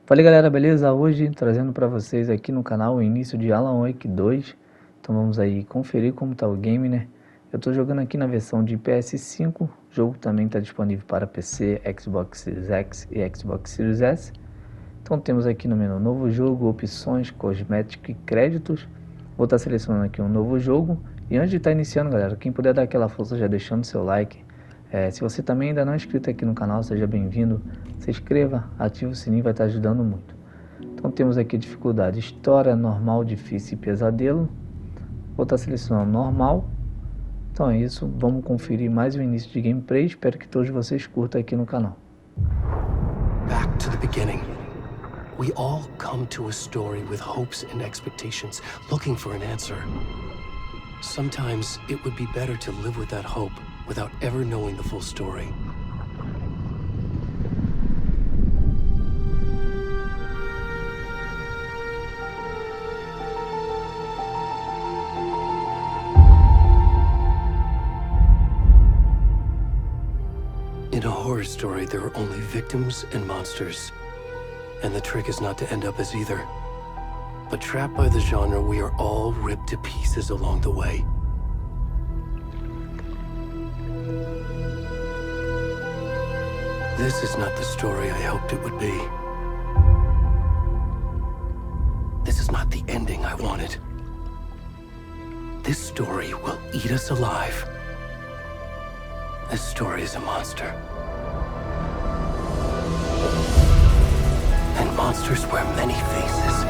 Fala aí, galera, beleza? Hoje trazendo para vocês aqui no canal o início de Alan Wake 2. Então vamos aí conferir como tá o game, né? Eu tô jogando aqui na versão de PS5. O jogo também está disponível para PC, Xbox Series X e Xbox Series S. Então temos aqui no menu novo jogo, opções, cosméticos e créditos. Vou estar selecionando aqui um novo jogo. E antes de estar iniciando, galera, quem puder dar aquela força já deixando seu like. Se você também ainda não é inscrito aqui no canal, seja bem-vindo. Se inscreva, ative o sininho, vai estar ajudando muito. Então temos aqui dificuldade: história, normal, difícil e pesadelo. Vou estar selecionando normal. Então é isso, vamos conferir mais o início de gameplay. Espero que todos vocês curtam aqui no canal. Back to the beginning. We all come to a story with hopes and expectations, looking for an answer. Sometimes it would be better to live with that hope without ever knowing the full story. In a horror story, there are only victims and monsters. And the trick is not to end up as either. But trapped by the genre, we are all ripped to pieces along the way. This is not the story I hoped it would be. This is not the ending I wanted. This story will eat us alive. This story is a monster. And monsters wear many faces.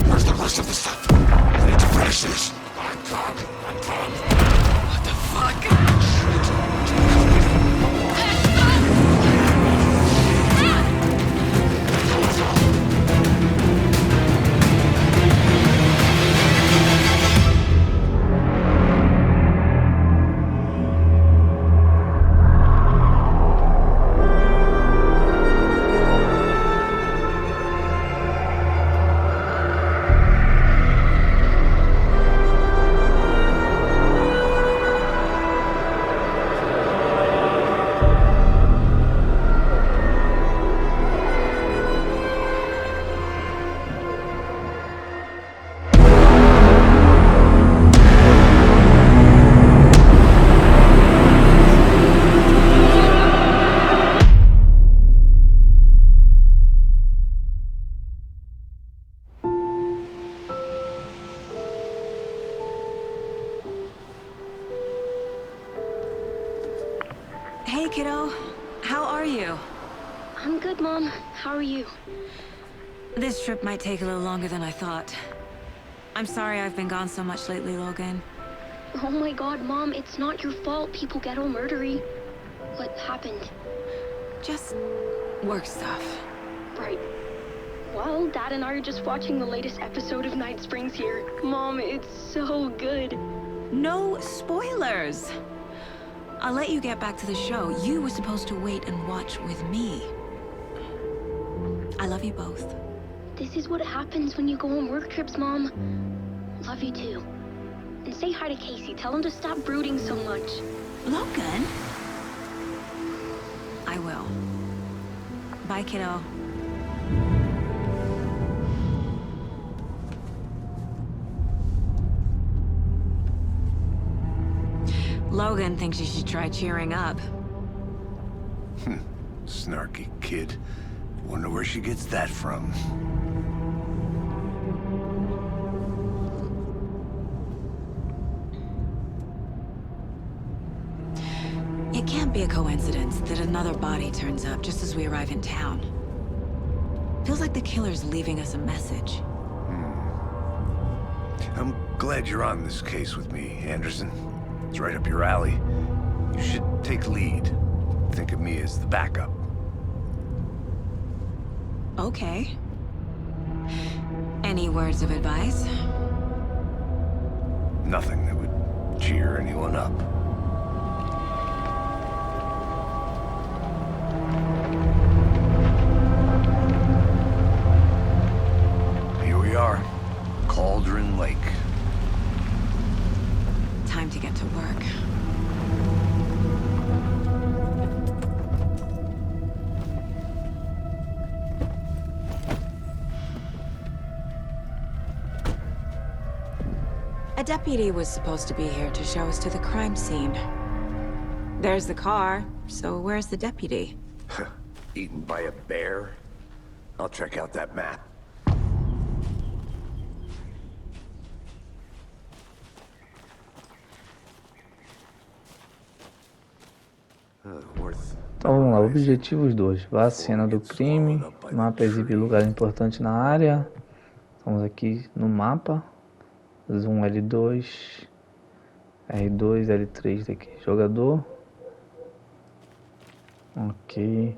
Where's the rest of the stuff? I need to finish this. I'm done. What the fuck? Hey, kiddo. How are you? I'm good, Mom. How are you? This trip might take a little longer than I thought. I'm sorry I've been gone so much lately, Logan. Oh my god, Mom, it's not your fault people get all murdery. What happened? Just work stuff. Right. Well, Dad and I are just watching the latest episode of Night Springs here. Mom, it's so good. No spoilers! I'll let you get back to the show. You were supposed to wait and watch with me. I love you both. This is what happens when you go on work trips, Mom. Love you too. And say hi to Casey. Tell him to stop brooding so much. Logan? I will. Bye, kiddo. Logan thinks you should try cheering up. Snarky kid. Wonder where she gets that from. It can't be a coincidence that another body turns up just as we arrive in town. Feels like the killer's leaving us a message. I'm glad you're on this case with me, Anderson. It's right up your alley. You should take lead. Think of me as the backup. Okay. Any words of advice? Nothing that would cheer anyone up. Here we are. Cauldron Lake. Time to get to work. A deputy was supposed to be here to show us to the crime scene. There's the car, so where's the deputy? Eaten by a bear? I'll check out that map. Então vamos lá, objetivos 2. Vá à cena do crime. Mapa exibe lugares importantes na área. Estamos aqui no mapa. Zoom L2. R2, L3 daqui. Jogador. Ok.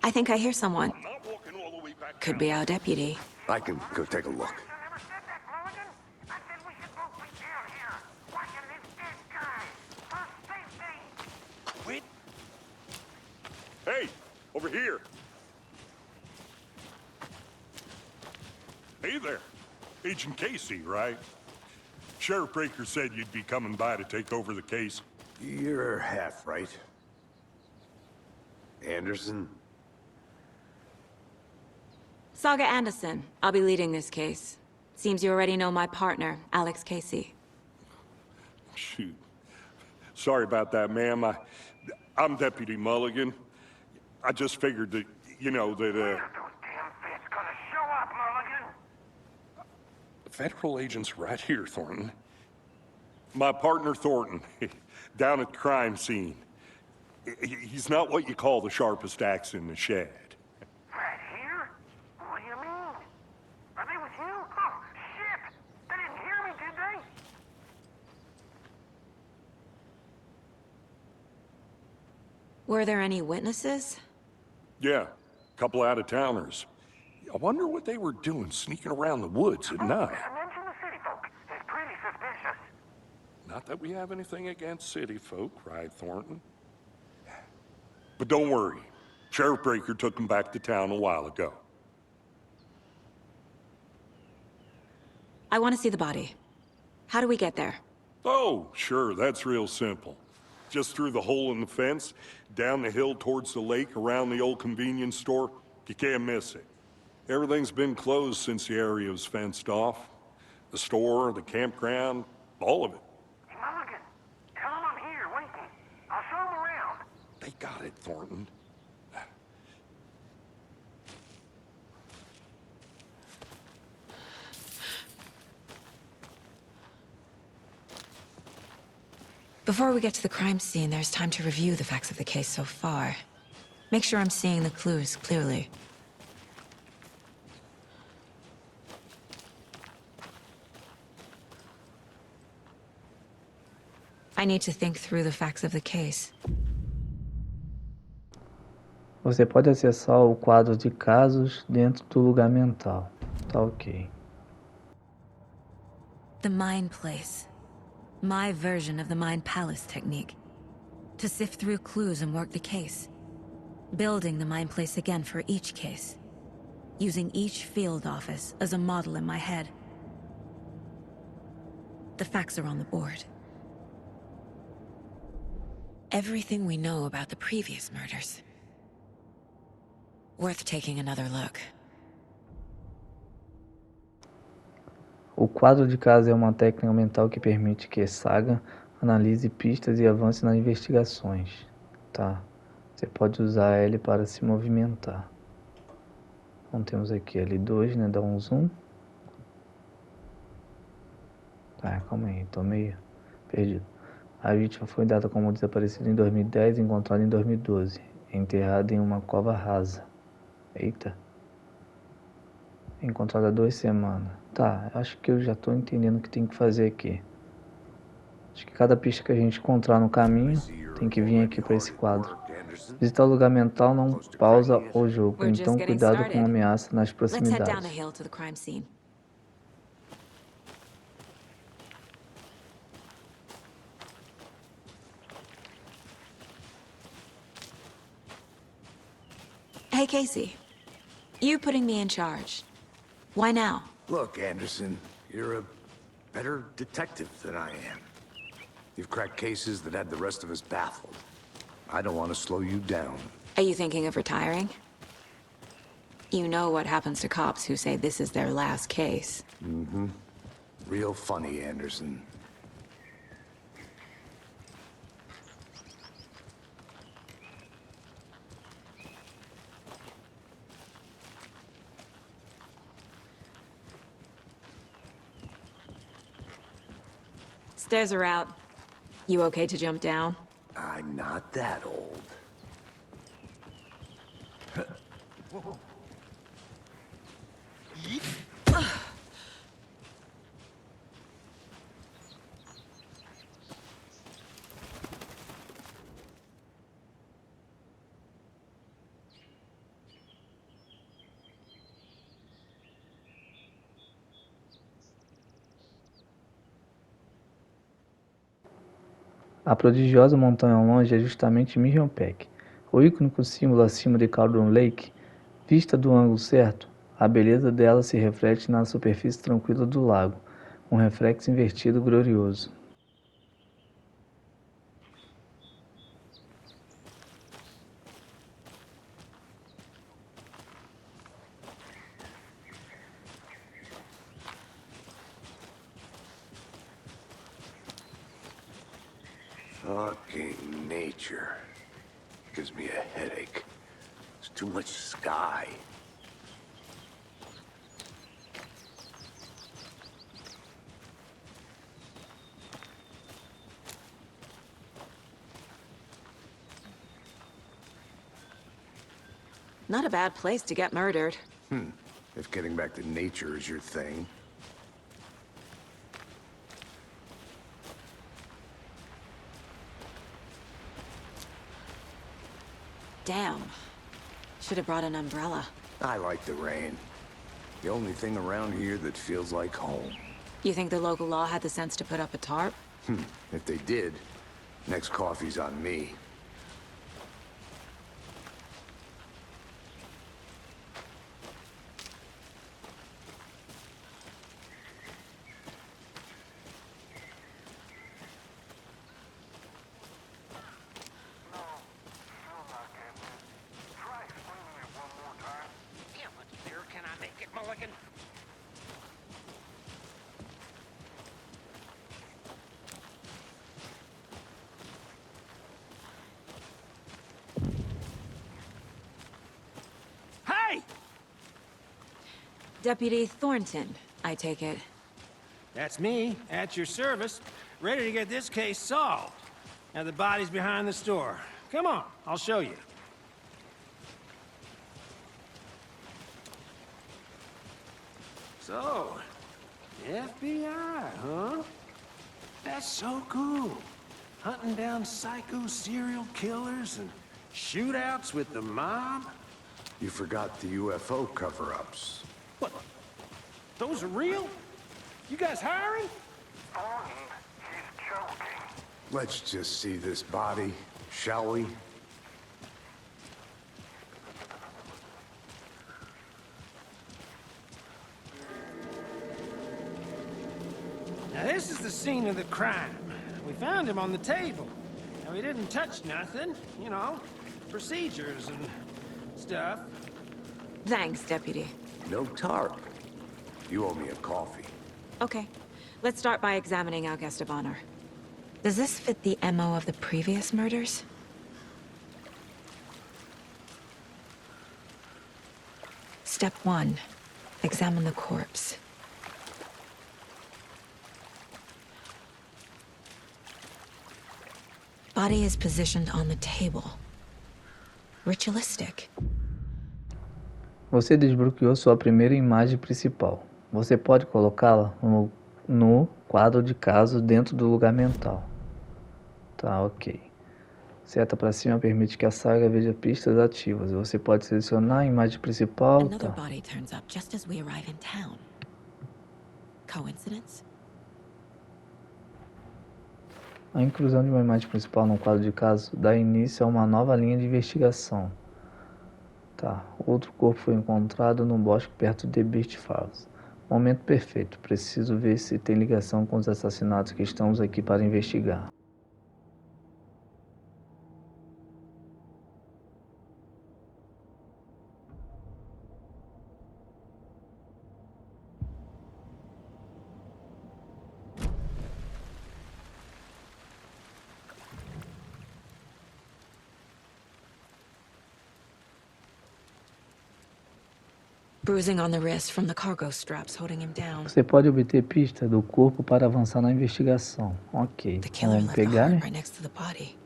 I think I hear someone. Could be our deputy. I can go take a look. Quit. Hey, over here. Hey there. Agent Casey, right? Sheriff Breaker said you'd be coming by to take over the case. You're half right. Anderson? Saga Anderson. I'll be leading this case. Seems you already know my partner, Alex Casey. Shoot. Sorry about that, ma'am. I'm Deputy Mulligan. I just figured that, you know, that, Those damn fists gonna show up, Mulligan. Federal agent's right here, Thornton. My partner, Thornton, down at the crime scene. He's not what you call the sharpest axe in the shed. Right here? What do you mean? Are they with you? Oh, shit! They didn't hear me, did they? Were there any witnesses? Yeah, a couple out-of-towners. I wonder what they were doing sneaking around the woods at night. Mention the city folk. It's pretty suspicious. Not that we have anything against city folk, right, Thornton? But don't worry. Sheriff Breaker took them back to town a while ago. I want to see the body. How do we get there? Oh, sure, that's real simple. Just through the hole in the fence, down the hill towards the lake, around the old convenience store. You can't miss it. Everything's been closed since the area was fenced off. The store, the campground, all of it. Hey, Mulligan, tell them I'm here, waiting. I'll show them around. They got it, Thornton. Before we get to the crime scene, there's time to review the facts of the case so far. Make sure I'm seeing the clues clearly. I need to think through the facts of the case. Você pode acessar o quadro de casos dentro do lugar mental. Tá ok. The Mind Place. My version of the Mind Palace technique. To sift through clues and work the case. Building the Mind Place again for each case. Using each field office as a model in my head. The facts are on the board. Everything we know about the previous murders. Worth taking another look. O quadro de casos é uma técnica mental que permite que Saga analise pistas e avance nas investigações. Tá. Você pode usar L para se movimentar. Então temos aqui L2, né? Dá um zoom. Tá, calma aí, tô meio perdido. A vítima foi dada como desaparecida em 2010 e encontrada em 2012, enterrada em uma cova rasa. Eita. Encontrada há 2 semanas. Tá, acho que eu já tô entendendo o que tem que fazer aqui. Acho que cada pista que a gente encontrar no caminho tem que vir aqui para esse quadro. Visitar o lugar mental não pausa o jogo, então cuidado com ameaça nas proximidades. Hey, Casey. You putting me in charge. Why now? Look, Anderson, you're a better detective than I am. You've cracked cases that had the rest of us baffled. I don't want to slow you down. Are you thinking of retiring? You know what happens to cops who say this is their last case. Mm-hmm. Real funny, Anderson. Stairs are out. You okay to jump down? I'm not that old. A prodigiosa montanha ao longe é justamente Mission Peak, o icônico símbolo acima de Cauldron Lake. Vista do ângulo certo, a beleza dela se reflete na superfície tranquila do lago, um reflexo invertido glorioso. Fucking nature. Gives me a headache. There's too much sky. Not a bad place to get murdered. If getting back to nature is your thing. Damn. Should have brought an umbrella. I like the rain. The only thing around here that feels like home. You think the local law had the sense to put up a tarp? If they did, next coffee's on me. Can I make it, Mulligan? Hey! Deputy Thornton, I take it. That's me, at your service, ready to get this case solved. Now the body's behind the store. Come on, I'll show you. So, FBI, huh? That's so cool. Hunting down psycho serial killers and shootouts with the mob. You forgot the UFO cover-ups. What? Those are real? You guys hiring? Thornton, he's joking. Let's just see this body, shall we? Now this is the scene of the crime. We found him on the table. Now he didn't touch nothing, you know, procedures and stuff. Thanks, Deputy. No tarp. You owe me a coffee. Okay, let's start by examining our guest of honor. Does this fit the MO of the previous murders? Step 1. Examine the corpse. Body is positioned on the table. Ritualistic. Você desbloqueou sua primeira imagem principal. Você pode colocá-la no quadro de caso dentro do lugar mental. Tá, ok. Seta para cima permite que a saga veja pistas ativas. Você pode selecionar a imagem principal. Another Tá. body turns up just as we arrive in town. Coincidence? A inclusão de uma imagem principal no quadro de caso dá início a uma nova linha de investigação. Tá. Outro corpo foi encontrado no bosque perto de Beast Falls. Momento perfeito. Preciso ver se tem ligação com os assassinatos que estamos aqui para investigar. Bruising on the wrist from the cargo straps holding him down. Você pode obter pista do corpo para avançar na investigação. Ok. The killer Vamos left the pegar, né? heart right next to the body.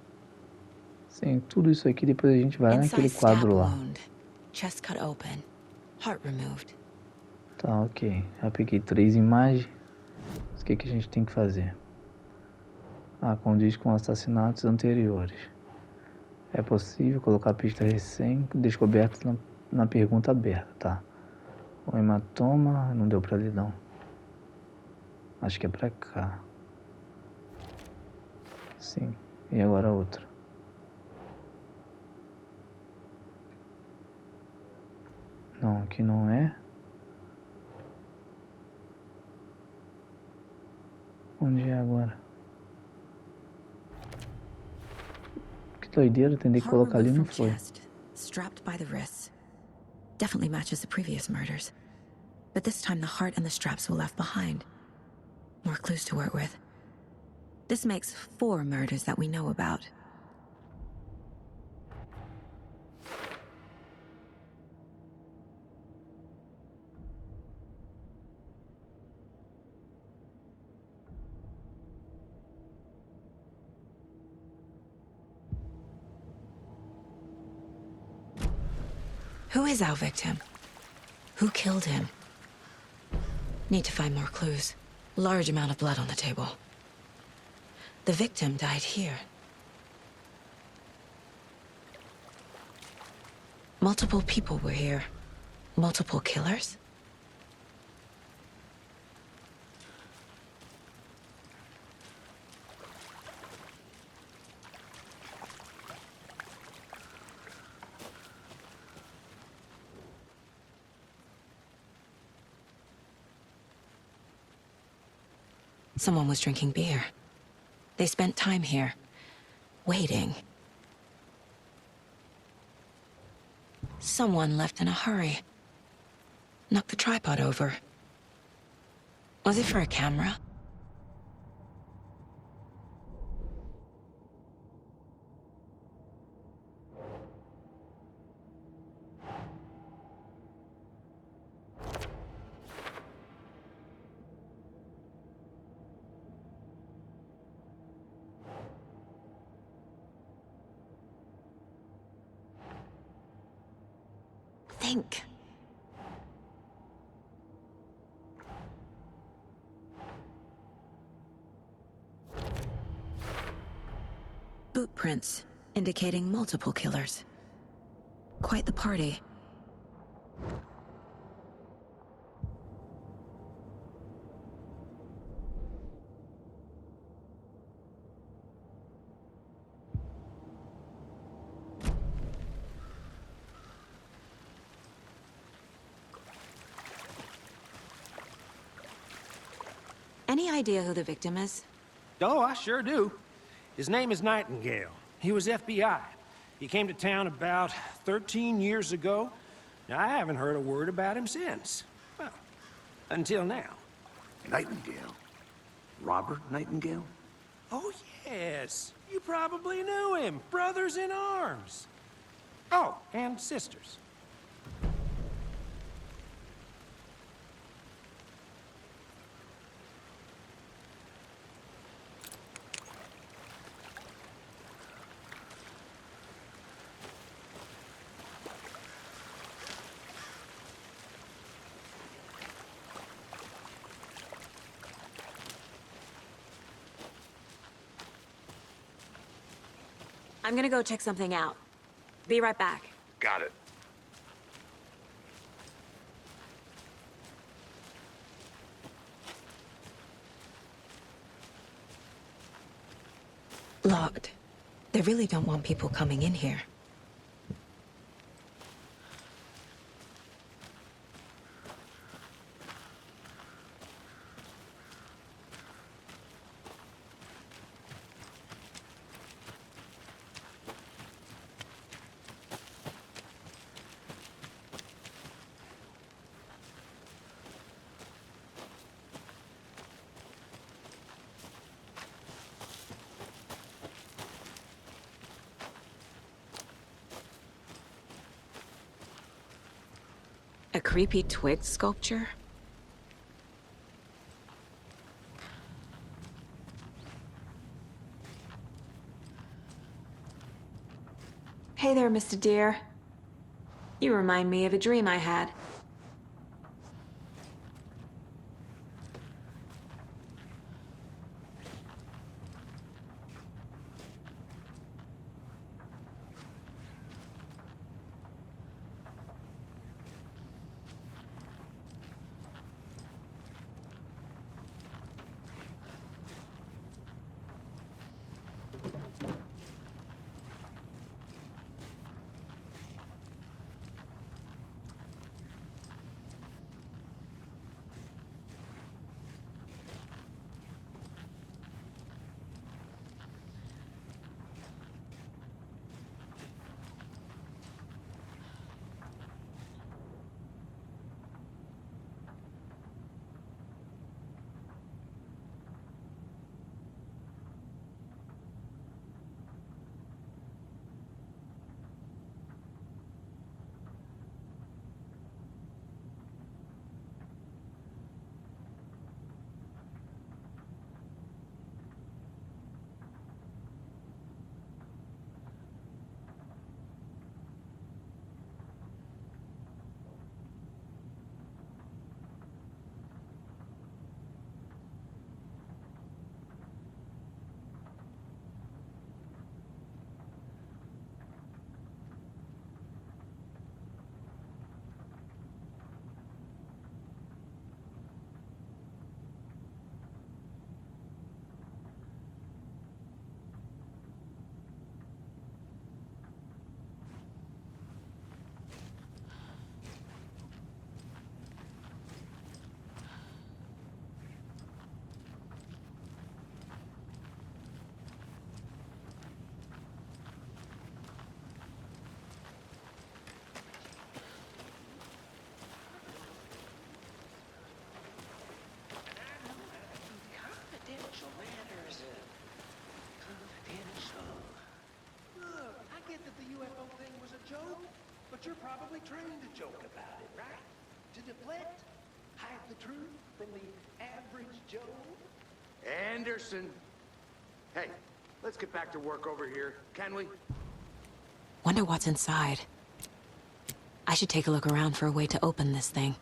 Sim, tudo isso aqui depois a gente vai naquele Inside stab quadro lá. wound. Chest cut open. Heart removed. Tá, ok. Já peguei 3 imagens. O que a gente tem que fazer? Ah, condiz com assassinatos anteriores. É possível colocar pista recém-descoberta na pergunta aberta, tá? O hematoma não deu pra ler não. Acho que é pra cá. Sim. E agora outra. Não, aqui não é. Onde é agora? Que doideira, tentei Heart colocar ali e removed não from foi. chest, strapped by the wrists. Definitely matches the previous murders. But this time the heart and the straps were left behind. More clues to work with. This makes 4 murders that we know about. Who is our victim? Who killed him? Need to find more clues. Large amount of blood on the table. The victim died here. Multiple people were here. Multiple killers? Someone was drinking beer. They spent time here, waiting. Someone left in a hurry. Knocked the tripod over. Was it for a camera? Think. Boot prints, indicating multiple killers. Quite the party. Any idea who the victim is? Oh, I sure do. His name is Nightingale. He was FBI. He came to town about 13 years ago. Now, I haven't heard a word about him since. Well, until now. Nightingale? Robert Nightingale? Oh, yes. You probably knew him. Brothers in arms. Oh, and sisters. I'm gonna go check something out. Be right back. Got it. Locked. They really don't want people coming in here. A creepy twig sculpture? Hey there, Mr. Deer. You remind me of a dream I had. you're probably trained to joke about it, right? To deflect, hide the truth from the average Joe. Anderson! Hey, let's get back to work over here, can we? Wonder what's inside. I should take a look around for a way to open this thing.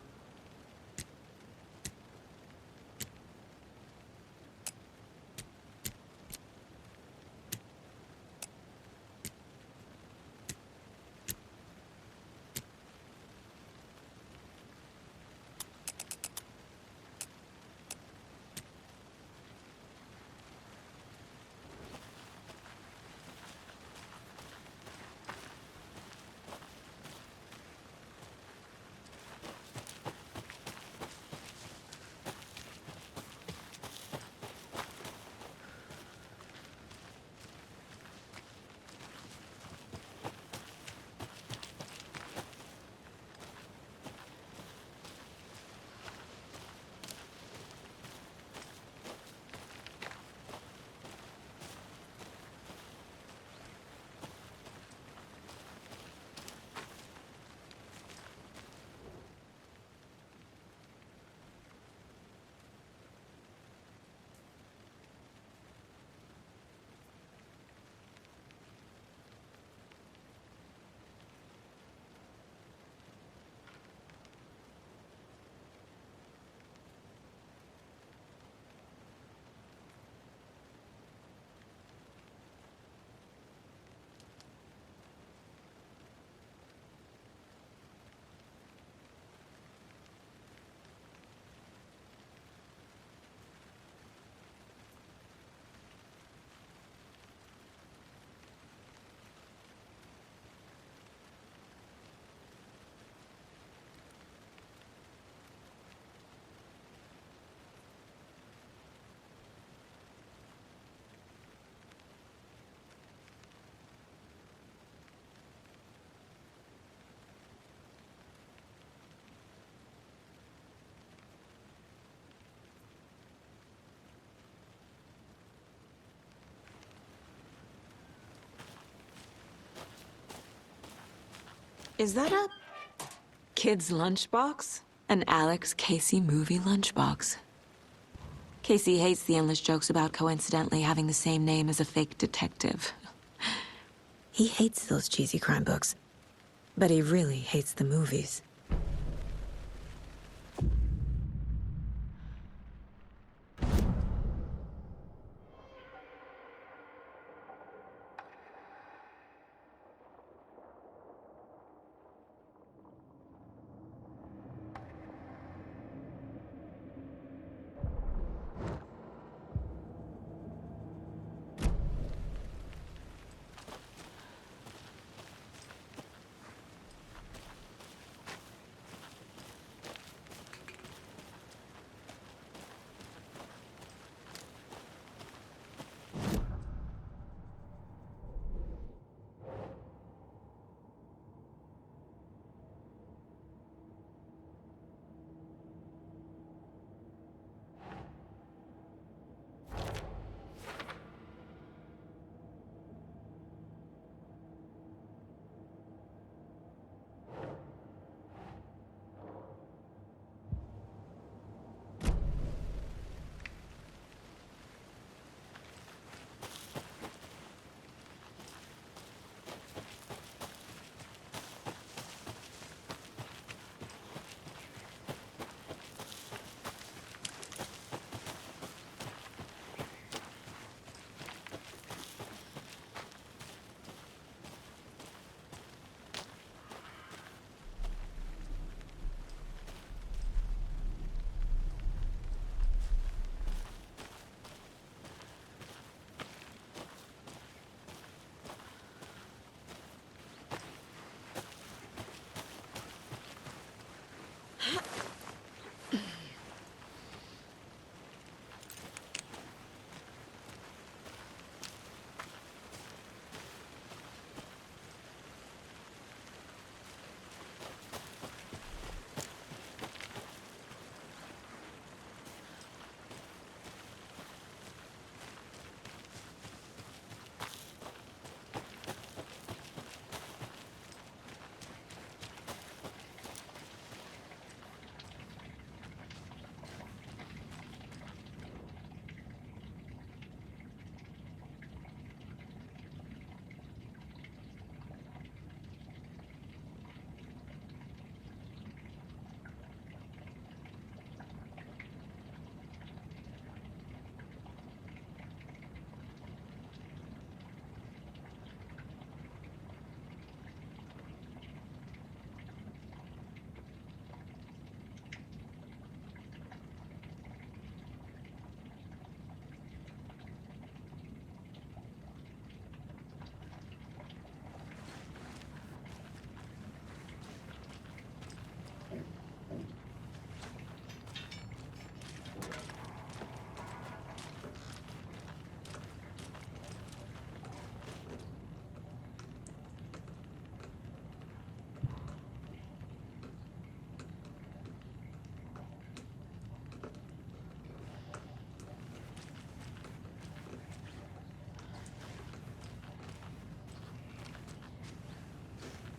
Is that a kid's lunchbox? An Alex Casey movie lunchbox. Casey hates the endless jokes about coincidentally having the same name as a fake detective. He hates those cheesy crime books, but he really hates the movies.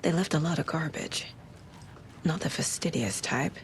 They left a lot of garbage. Not the fastidious type.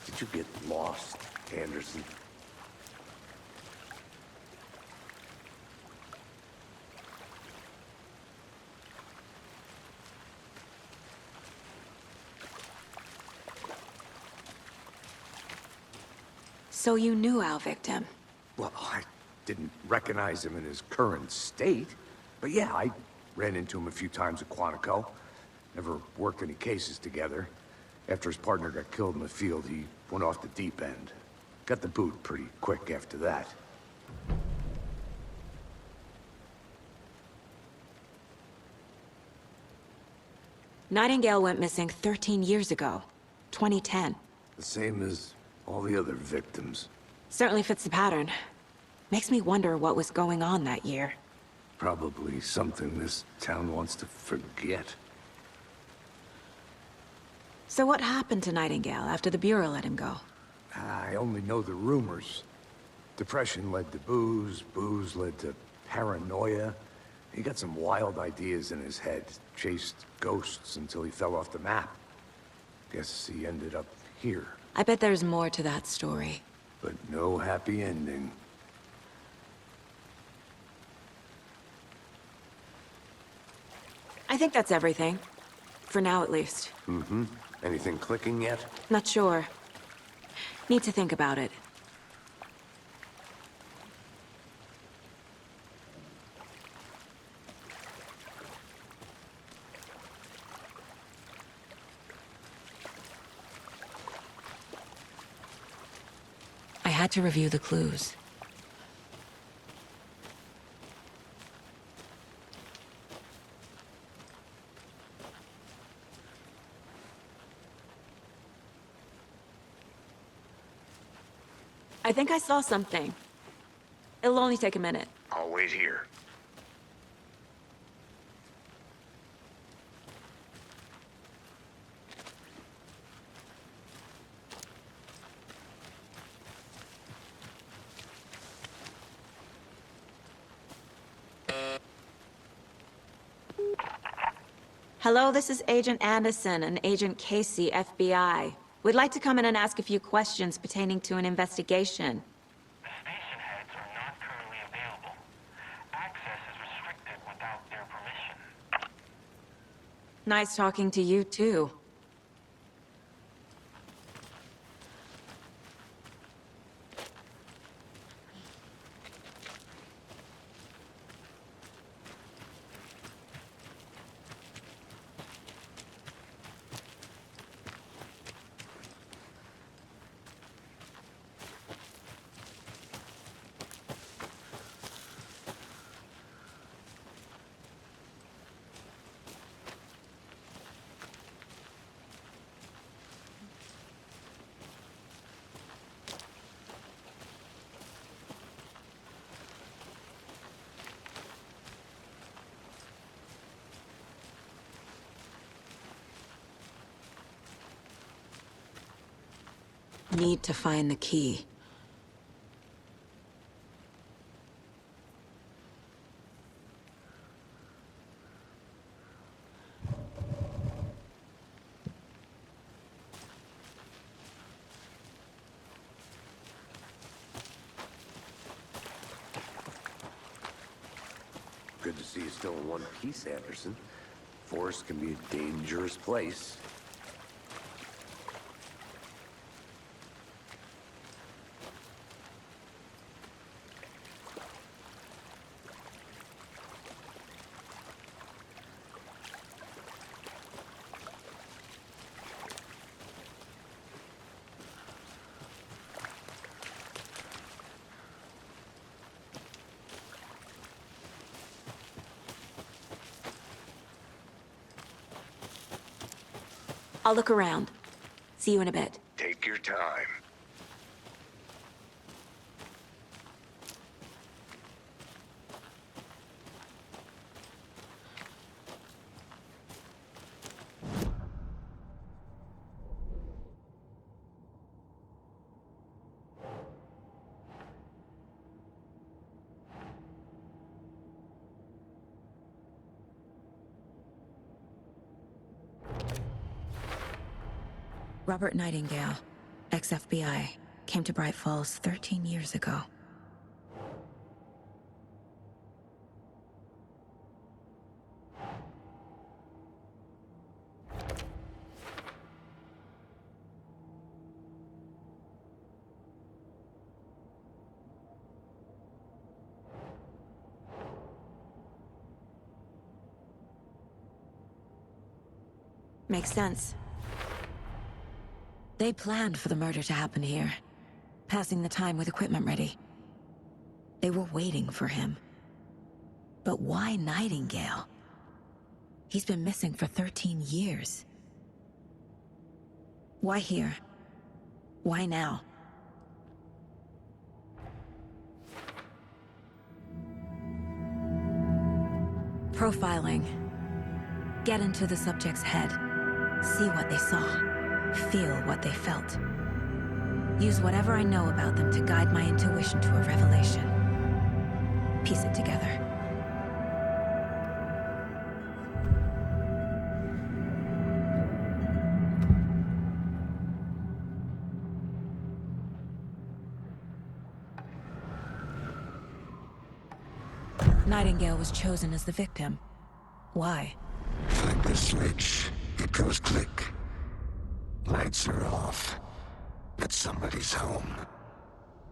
Did you get lost, Anderson? So you knew our victim? Well, I didn't recognize him in his current state. But yeah, I ran into him a few times at Quantico. Never worked any cases together. After his partner got killed in the field, he went off the deep end. Got the boot pretty quick after that. Nightingale went missing 13 years ago. 2010. The same as all the other victims. Certainly fits the pattern. Makes me wonder what was going on that year. Probably something this town wants to forget. So what happened to Nightingale after the Bureau let him go? I only know the rumors. Depression led to booze, booze led to paranoia. He got some wild ideas in his head, chased ghosts until he fell off the map. Guess he ended up here. I bet there's more to that story. But no happy ending. I think that's everything. For now, at least. Mm-hmm. Anything clicking yet? Not sure. Need to think about it. I had to review the clues. I think I saw something. It'll only take a minute. I'll wait here. Hello, this is Agent Anderson and Agent Casey, FBI. We'd like to come in and ask a few questions pertaining to an investigation. The station heads are not currently available. Access is restricted without their permission. Nice talking to you, too. Need to find the key. Good to see you still in one piece, Anderson. force can be a dangerous place. I'll look around. See you in a bit. Take your time. Robert Nightingale, ex-FBI, came to Bright Falls 13 years ago. Makes sense. They planned for the murder to happen here, passing the time with equipment ready. They were waiting for him. But why Nightingale? He's been missing for 13 years. Why here? Why now? Profiling. Get into the subject's head. See what they saw. Feel what they felt. Use whatever I know about them to guide my intuition to a revelation. Piece it together. Nightingale was chosen as the victim. Why? Flip the switch. It goes click. Lights are off. But somebody's home.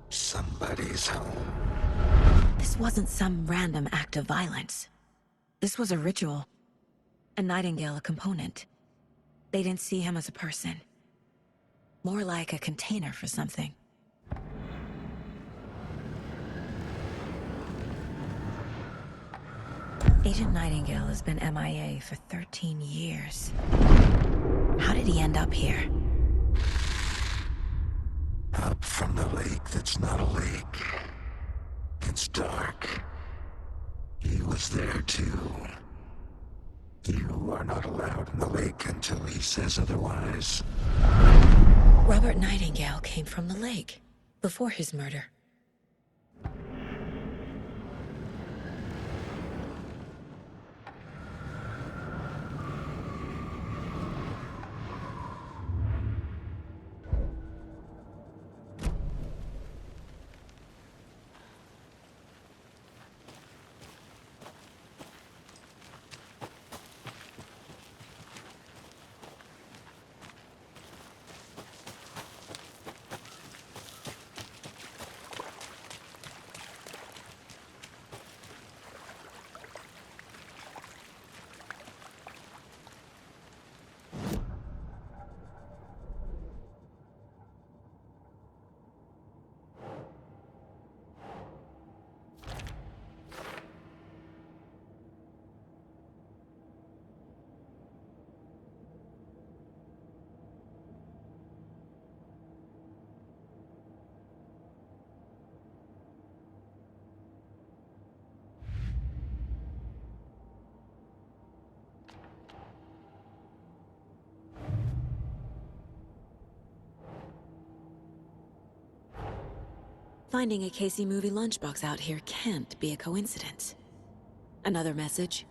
Somebody's home. This wasn't some random act of violence. This was a ritual. And Nightingale a component. They didn't see him as a person. More like a container for something. Agent Nightingale has been MIA for 13 years. How did he end up here? Up from the lake that's not a lake. It's dark. He was there too. You are not allowed in the lake until he says otherwise. Robert Nightingale came from the lake, before his murder. Finding a Casey movie lunchbox out here can't be a coincidence. Another message?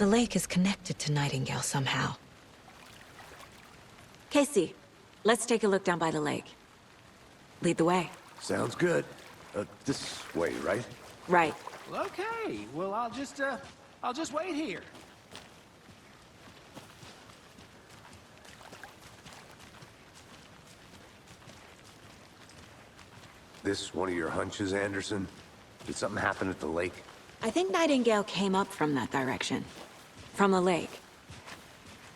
The lake is connected to Nightingale somehow. Casey, let's take a look down by the lake. Lead the way. Sounds good. This way, right? Right. Well, okay. Well, I'll just wait here. This one of your hunches, Anderson? Did something happen at the lake? I think Nightingale came up from that direction. From the lake.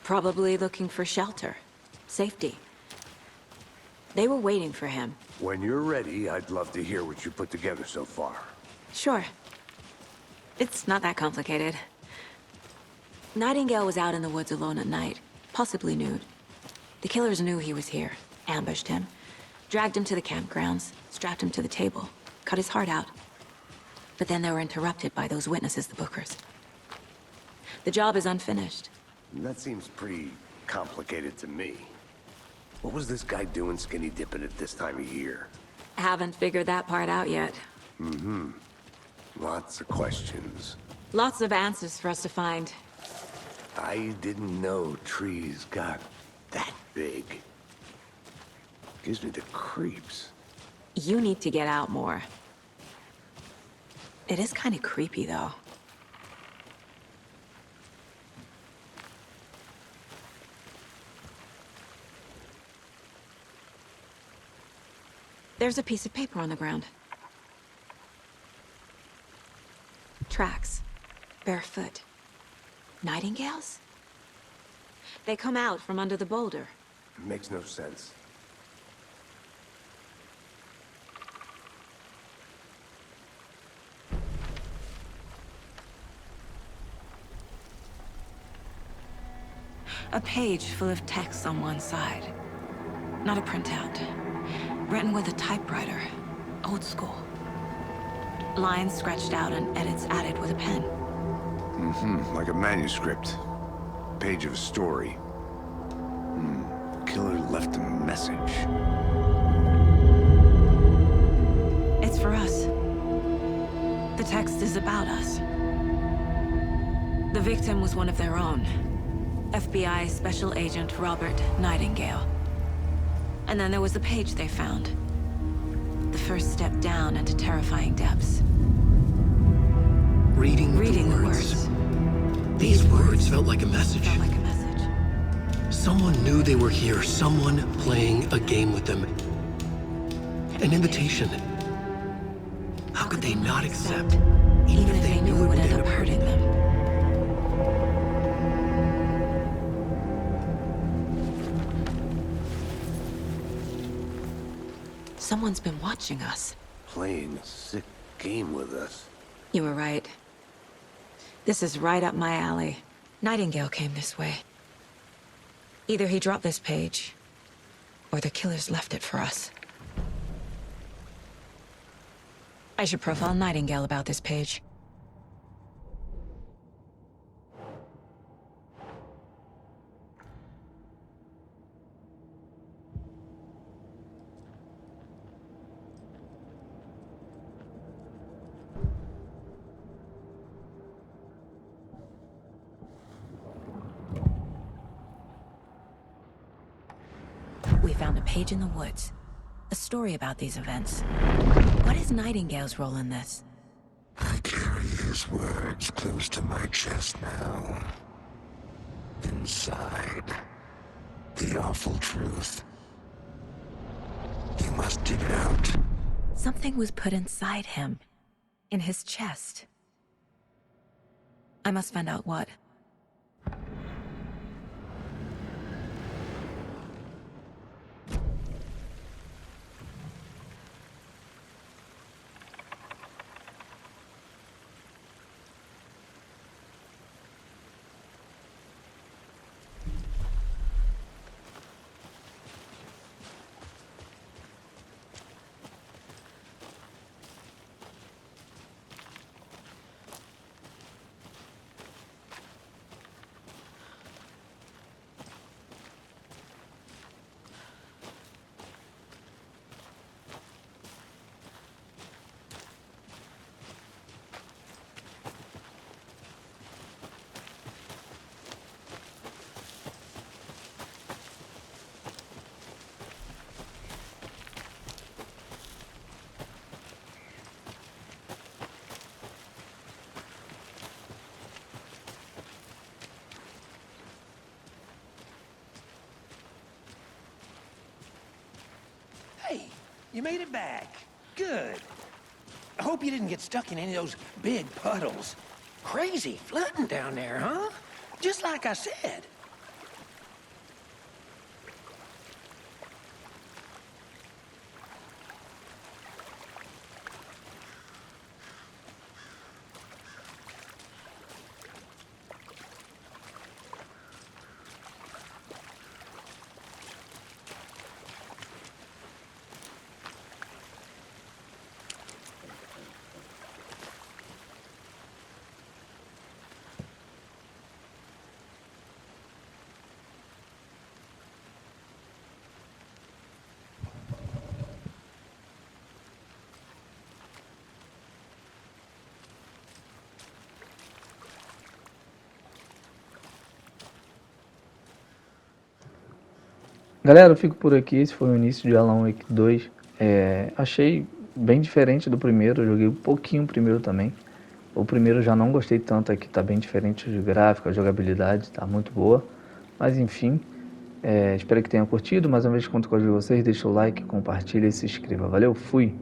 Probably looking for shelter. Safety. They were waiting for him. When you're ready, I'd love to hear what you put together so far. Sure. It's not that complicated. Nightingale was out in the woods alone at night, possibly nude. The killers knew he was here, ambushed him, dragged him to the campgrounds, strapped him to the table, cut his heart out. But then they were interrupted by those witnesses, the Bookers. The job is unfinished. That seems pretty complicated to me. What was this guy doing skinny dipping at this time of year? Haven't figured that part out yet. Mm-hmm. Lots of questions. Lots of answers for us to find. I didn't know trees got that big. Gives me the creeps. You need to get out more. It is kind of creepy, though. There's a piece of paper on the ground. Tracks. Barefoot. Nightingales? They come out from under the boulder. Makes no sense. A page full of text on one side. Not a printout. Written with a typewriter. Old school. Lines scratched out and edits added with a pen. Mm-hmm. Like a manuscript. Page of a story. Killer left a message. It's for us. The text is about us. The victim was one of their own. FBI Special Agent Robert Nightingale. And then there was the page they found. The first step down into terrifying depths. Reading the the words. These words felt like a message. Felt like a message. Someone knew they were here. Someone playing a game with them. An invitation. How could they not accept? Even if they knew it would end up hurting them. Someone's been watching us. Playing a sick game with us. You were right. This is right up my alley. Nightingale came this way. Either he dropped this page, or the killers left it for us. I should profile Nightingale about this page. We found a page in the woods. A story about these events. What is Nightingale's role in this? I carry his words close to my chest now. Inside, the awful truth. You must dig it out. Something was put inside him. In his chest. I must find out what. You made it back. Good. I hope you didn't get stuck in any of those big puddles. Crazy flooding down there, huh? Just like I said. Galera, eu fico por aqui. Esse foi o início de Alan Wake 2. Achei bem diferente do primeiro. Eu joguei um pouquinho o primeiro também. O primeiro eu já não gostei tanto, aqui tá bem diferente de gráfico, a jogabilidade tá muito boa. Mas enfim, espero que tenham curtido. Mais uma vez conto com a ajuda de vocês. Deixa o like, compartilha e se inscreva. Valeu, fui!